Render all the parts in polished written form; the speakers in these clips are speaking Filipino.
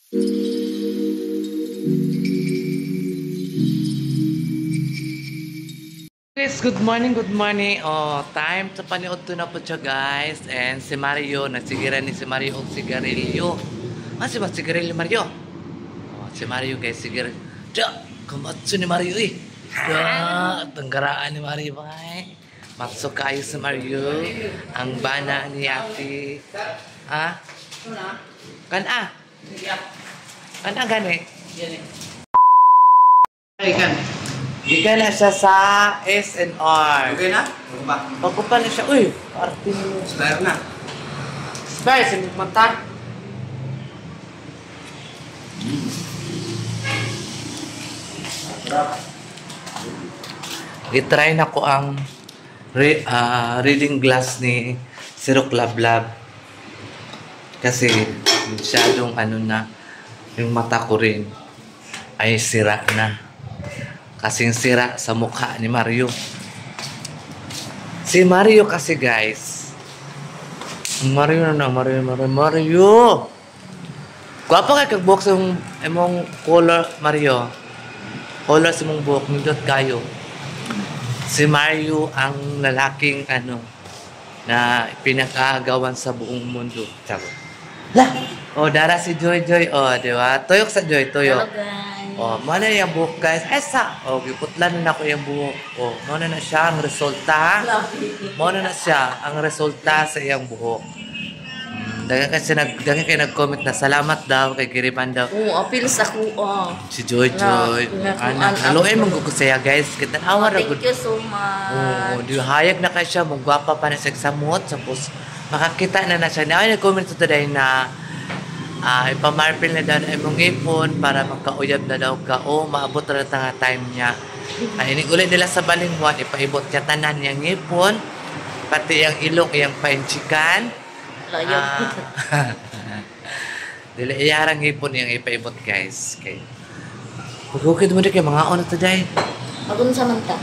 Guys, good morning, good morning. Oh, time sa paniod to na po siya, guys. And si Mario, nagsigiran ni si Mario og sigarilyo. Si sigarilyo Mario. Oh, si Mario guys, sigarilyo. Diya, kamatso ni Mario eh. Diya, tanggaraan ni Mario ba eh. Matso kayo si Mario. Ang bana ni Ate. Ha? Kana? Kana gani? Ikan. Giga na siya sa SNR. Okay na? Ano ba? Pagkupan na siya. Uy, party mo. Spare na. Spare, sinit mata. I-try na ko ang reading glass ni Sirok Lablab. Kasi masyadong ano na, yung mata ko rin ay sira na. Kasing sira sa mukha ni Mario. Si Mario kasi guys. Mario. Guwapo kay kag-box yung imong color, Mario. Color sa mong buhok, nindot kayo. Si Mario ang lalaking ano na pinakagawan sa buong mundo. Tama. Lah! Oh, dara si Joy. Oh, di ba? Tuyok sa Joy, tuyok. Hello guys. Oh, mana yung buhok guys. Esa! Oh, giputlan na ako yung buhok. Oh, mana na siya ang resulta. Mana na siya ang resulta sa iyang buhok. Dagan kayo nag-comment na salamat daw kay Kiripan daw. Oo, apil sa kuha. Si Joy. Naluin mong gukusaya guys. Kita nawa ra Thank you so much. Oh, di hayag na kay siya mong gwapa pa na sa samot tapos makakita na siya. Naay nag-comment today na ipamarpil na daw na imong ipon para magkauyab na daw ka o maabot na nga time niya. Inig-ulit nila sa balingwan, ipaibot niya tanan niyang ipon, pati yung ilong, yung painchikan. Layog. Dili iyarang ipon yung ipaibot guys. Okay. Pagkukid mo na kayo, mga on na today. Magun sa manta.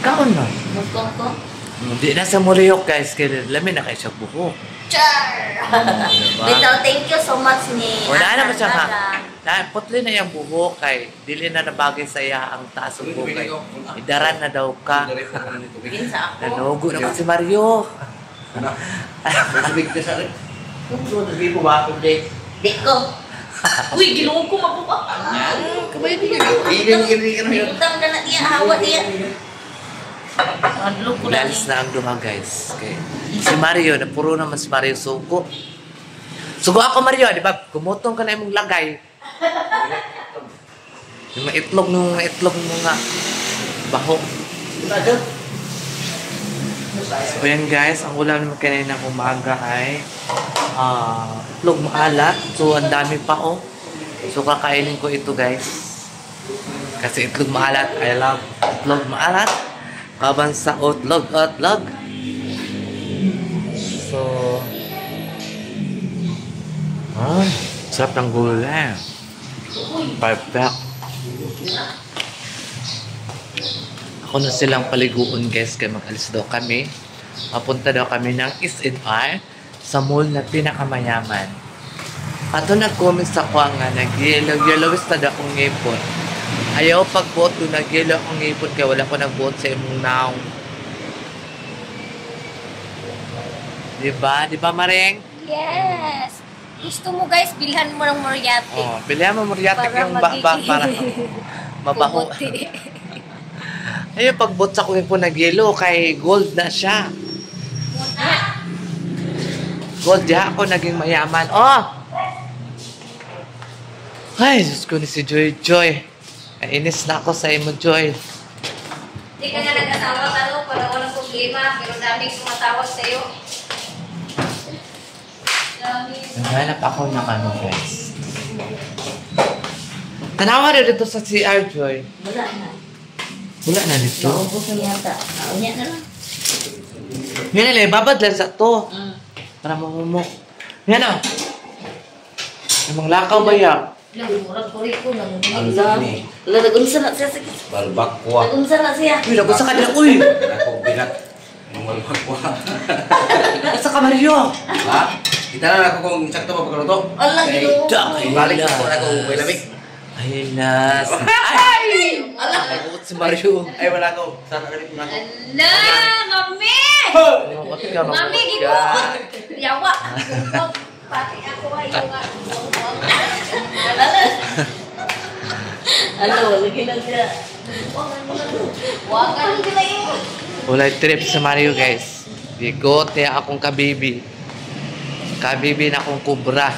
Kaon na. Magkong ko. Hindi na sa muliyok guys, kaya lamin na kayo sa buhok. Char! Diba? Bitaw, thank you so much ni Wala na ba siya Daga. Dahil putli na yung buhok kay dili na nabagay sa iya ang taas ng buhok kay idaran na daw ka. Ginsa ako. Nanugo na si Mario. Big na sa rin. Kung hindi po ba ako day? Di ko. Uy, ginuog ko mabuka. Kamay hindi ka na yun. Utang na niya, hawa niya. Adlo ko na Lalis na ang duha guys. Okay. Si Mario, napuro naman si Mario sugo. Sugo ako Mario, di ba? Kumutong ka na yung lagay. Yung maitlog nung nga baho. So yan guys, ang ulam naman kanina umaga ay itlog maalat. So ang dami pa oh. So kakainin ko ito guys. Kasi itlog maalat, I love itlog maalat. Kaban sa otlog. So sarap ng gulay. Perfect. Ako na silang paliguan guys kaya mag-alis daw kami. Papunta daw kami ng SNR sa mall na pinakamayaman. Ato nag-comment sa ko nga nag-yellow na daw akong ngipon. Ayaw pagbuot doon nag-yellow akong ngipon kaya wala ko nagbuot sa imong naong. Diba? Diba Mareng? Yes! Gusto mo guys, bilhan mo ng Moriatic. Oh, bilhan mo Moriatic yung para mabaho. Ayun, pagbuot sa ko po nag-yellow kay gold na siya. Gold ya ako naging mayaman. Oh! Ay, Diyos ko ni si Joy. Inis na ako sa imo, Joy. Hindi ka nga nag-asawa talo, wala ko ng problema, pero daming sumatawag sa'yo. Naghanap ako ng ano, guys. Tanawa na dito sa CR, Joy. Wala na. Wala na dito. Naubos na yata. Unya na lang. Yan na, babad lang sa to. Para mamumok. Yan na. Namang lakaw ba ya? Murag ko rin ko. Ang dami. Lagunsa na siya. Balbakwa. Lagunsa na siya. Uy, lagot sa kanila. Uy! Ako binat. Balbakwa. Sa ka, Mario. Ha? Kita na ako kung sakto pa pagkaluto. Ala, Ginoo. Balik ako na ako. May lamig. Ayun na. Ay! Ala. Nagugot si Mario. Ay, wala ako. Sana lamig mo na ako. Ala, mami! Nagugot ka, Mami, nagugot gibo! ka. Yawa! Pati ako ay yawa. Ala, lagi na siya. Wagan sila yun. Ulay trip sa Mario guys. Bigot ya akong kabibi. Kabibi na akong kubra.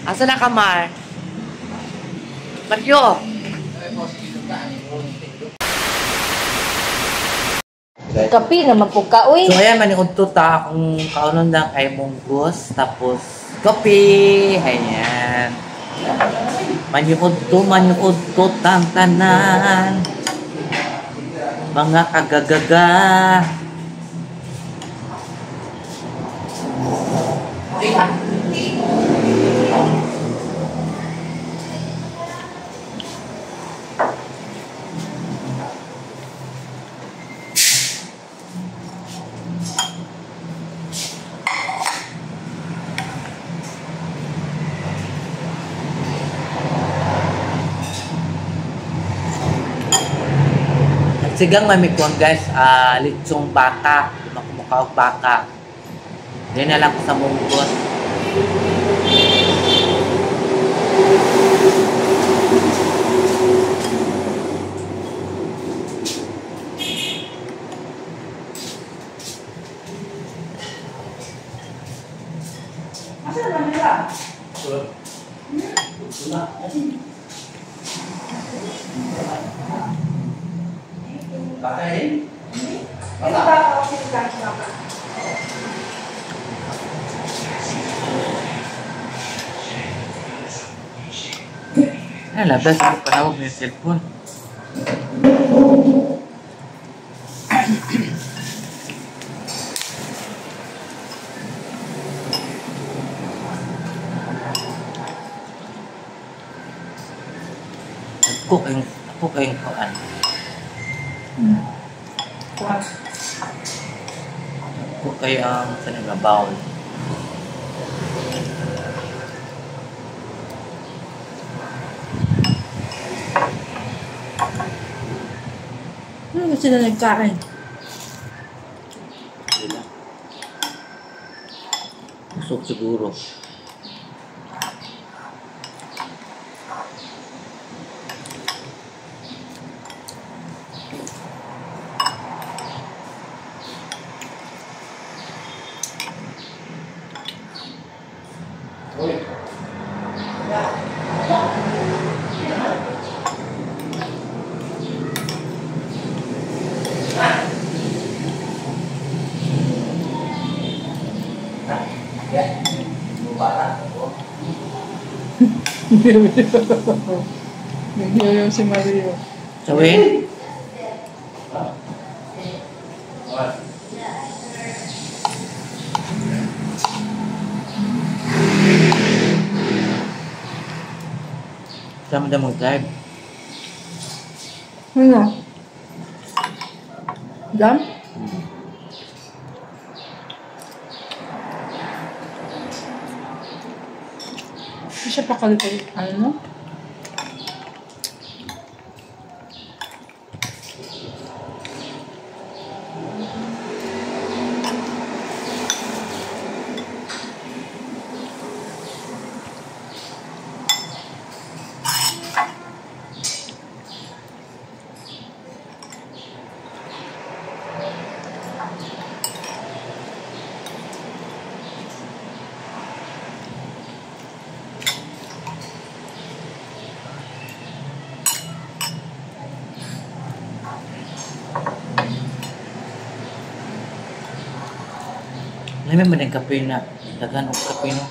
Asa na ka, Mar? Mario! Kapi naman po ka, uy. So ayan, maniod to ta akong kaunon lang kay Munggos. Tapos, kopi! Ayan. Maniod to tantanan. Mga kagagaga. Sigang mamikon guys, litsong baka, makumukha og baka. Diyan na lang ko sa Munggos. Baka din? Labas ako panawag ng cellphone. Ako kayong kuan. Ako kayo ang sanagabaw. Ano ba sila nagkain? Sila. Busog siguro. Nagyoyo si Mario. Sawin? Sama dah mag-drive. Ano? Dam? Hindi siya pakalit. Ano? Alam mo yung kape na dagan o kape no?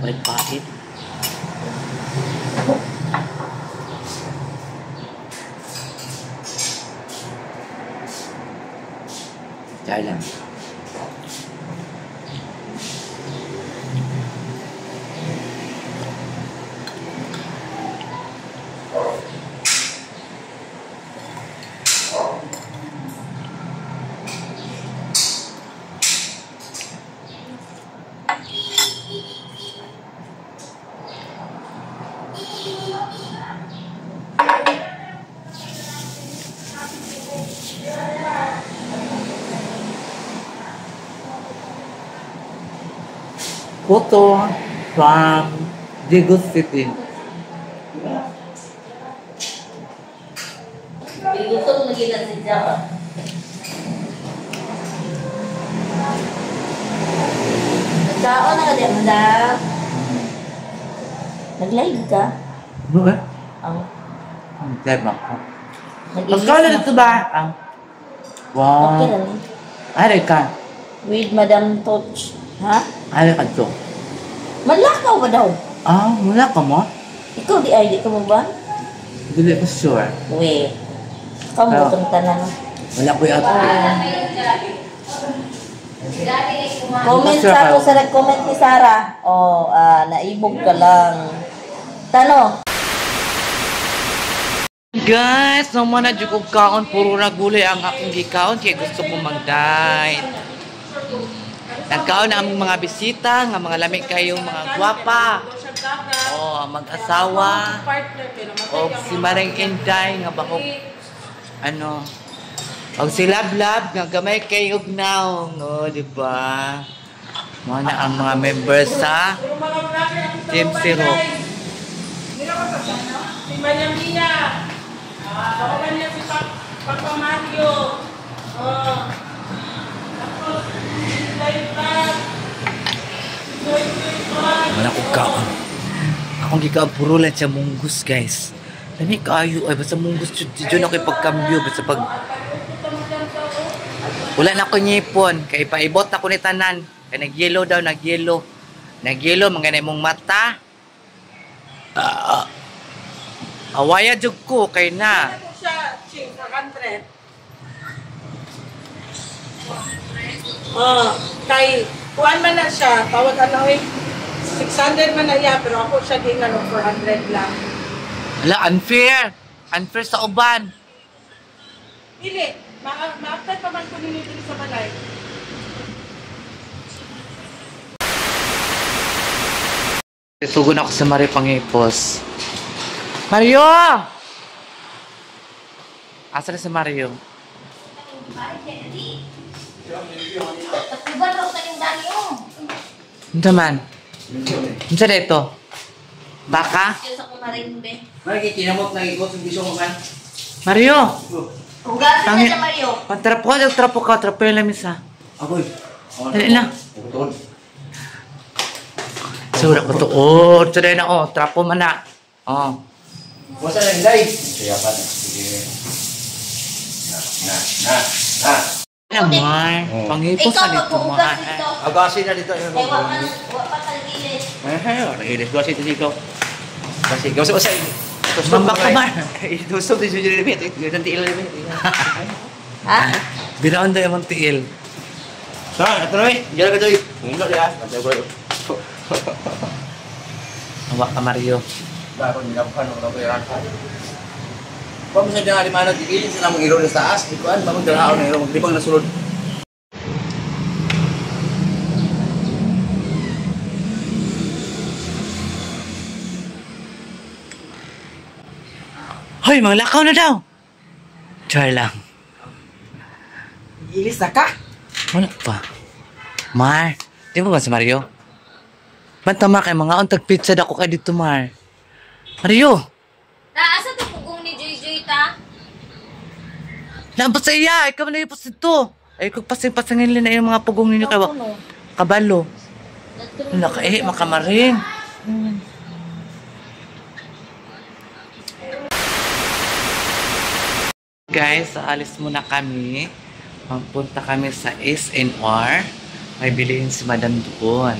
Balik pakit. Chay lang. photo from Daegu City. Gusto mo naging si Java. Nagkaon na ka di, madam. Nag-live ka? Ano ba? Ang Live ako. nag-ilis Magkano na. dito ba? Wow. Okay lang. Ari ka. With Madam Toch. Ha? Ari ka to. Malakaw ba daw? Wala ka mo? Ikaw di ay, di ka mo ba? Dili ko sure. Wait. Ikaw mo Ah. itong tanan. Wala ko yung Comment sa ako sa nag-comment ni Sarah. Oh, naibog ka lang. Tano? Guys, naman na dyan kong kaon. Puro na gulay ang akong gikaon. Kaya gusto ko mag-dine. Nagkaon na ang mga bisita. Nga mga lamig kayo, mga gwapa. Mag-asawa. O si Maring Inday. Nga bako, o si Lablab. Nga gamay kayo naong. O, diba? Mga na ang mga members sa Team Zero. Si Mayamina. Bawalan niya si Papa Mario. Tapos, live vlog. Wala kong kaon. Akong gikaon puro lang siya munggus, guys. Lami kayo. Ay, basta munggus dyan ako ipagkambyo. Basta pag... Wala na ako nyipon. Kaya ipaibot ako ni tanan. Kaya nag-yellow daw, nag-yellow. Nag-yellow, mga mong mata. Awaya jug ko, kay na. Ano siya, Ching, 400. Kay, kuhaan man na siya, tawag ano 600 man na iya, pero ako siya din 400 lang. Wala, unfair. Unfair sa uban. Dili, ma-apply pa man ko nila dito sa balay. Sugon ako sa Mario Pangipos. Mario! Asa na si Mario? Iban raw sa yung dani oh. Ano man? Ano sa dito? Baka? Diyos ako maring be. Mari kinamot na ikot sa bisyo mo man. Mario! Hugasin Tangi- na siya Mario. Trapo ka, trapo yung lamisa. Agoy. Dali na. Putol. Sura ko to. Oh, today na oh, trapo man na. Oh. Wasa na Inday. Kaya pa. Sige. Na. Naman. Pangipos Ikaw na dito maghuhugas mga. dito. Agasin na dito. Kaya wa pa sa gilid. Ilis ko dito dito. Kasi gawsa Mambak ka ba? Ito so dito dito dito. Ganti ilan dito. Ha? Binaon daw yung tiil. Sa, ato na eh. Diyan ka doy. Hindi dia. Ato ko. Awa ka Mario. Bago nilapan ng kabayaran. Kung sa diyan ali manag gigilin sa namong iro sa taas, ikuan bang dalaon ng iro maglibang na sulod. Hoy, mga lakaw na daw. Char lang. Ilis na ka. Wala pa. Mar, di mo ba si Mario? Bantama kay mga untag pizza dako kay dito, Mar. Mario! Asa to pugong ni Joy ta? Nabot sa iya! Ikaw na ipos dito! Ay, kung pasing-pasingin na yung mga pugong ninyo kay kabalo. Naka makamaring. Guys, aalis muna kami. Magpunta kami sa SNR. May bilihin si Madam doon.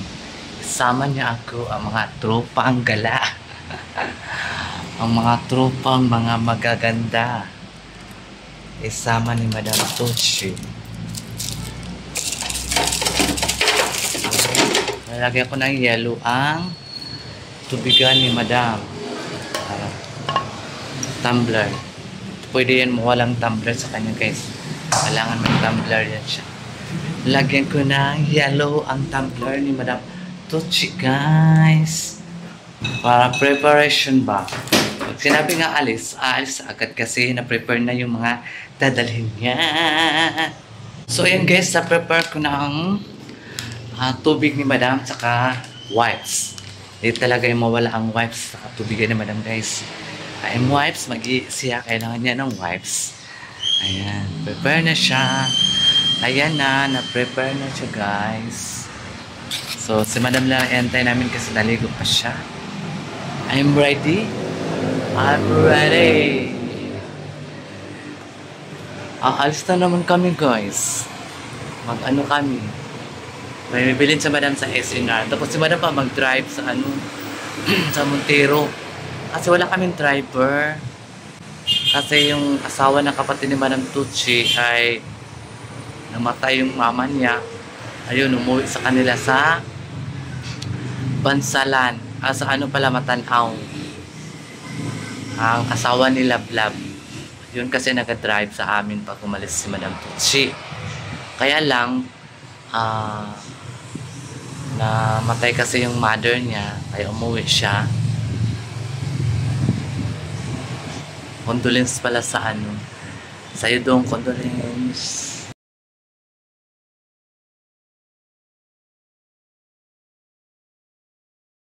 Isama niya ako ang mga tropang gala. Ang mga tropang mga magaganda. Isama ni Madam Tochi. Nalagyan ko ng yellow ang tubigan ni Madam. Tumbler. Pwede yan mo walang tumbler sa kanya, guys. Kailangan may tumbler yan siya. Lagyan ko ng yellow ang tumbler ni Madam Tochi, guys. Para preparation ba? Pag sinabi nga aalis agad kasi na-prepare na yung mga dadalhin niya. So, yan guys, na-prepare ko ng tubig ni Madam, tsaka wipes. Hindi talaga yung mawala ang wipes sa tubigan ni Madam guys. Ang wipes, siya kailangan niya ng wipes. Ayan, prepare na siya. Ayan na-prepare na siya guys. So, si Madam lang antay namin kasi naligo pa siya. I'm ready. I'm ready. Alis na naman kami guys. Mag-ano kami. May bibilin sa Madam sa SNR. Tapos si Madam pa mag-drive sa sa Montero. Kasi wala kaming driver. Kasi yung asawa ng kapatid ni Madam Tucci ay namatay yung mama niya. Ayun, umuwi sa kanila sa Bansalan. Sa Matanaw. Ang asawa ni Lablab. Yun kasi nag-drive sa amin pag umalis si Madam Tucci. Kaya lang, namatay kasi yung mother niya. Kaya umuwi siya. Condolence pala sa sa'yo doon, condolence.